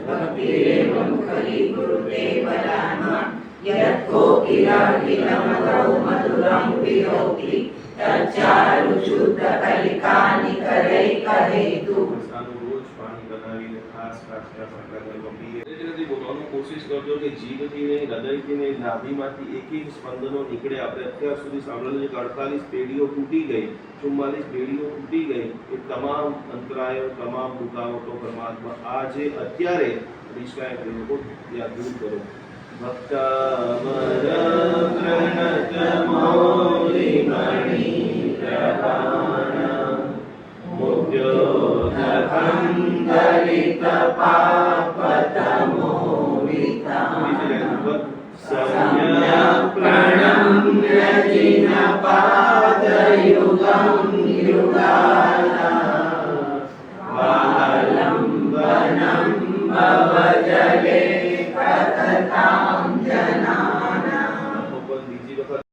भक्तिरेवं कलिगुरुते वदान्मा यत्कोकिलाकिलमधौ मधुरं विरोधि तच्चारु शुद्ध कलिकानि करैकहेतु। कोशिश करजो कि जीभथी ने हृदयथी ने नाभीमांथी एक एक स्पंदनों निकळे। આપણે અત્યાર સુધી સાંભળેલું છે કે 48 પેઢીઓ તૂટી ગઈ, 44 પેઢીઓ તૂટી ગઈ। એ તમામ અંતરાયો, તમામ રૂકાવટો પરમાત્મા આજે અત્યારે નિષ્કાય લોકો ત્યાં દૂર કરો। ભક્તામરગ્રહત મૌલિમણિ પ્રધાન મુક્ત્યોદકં દલિત પાપતમો प्रणम्य जिनपादयुगं युगानां वालम्बनं भवजले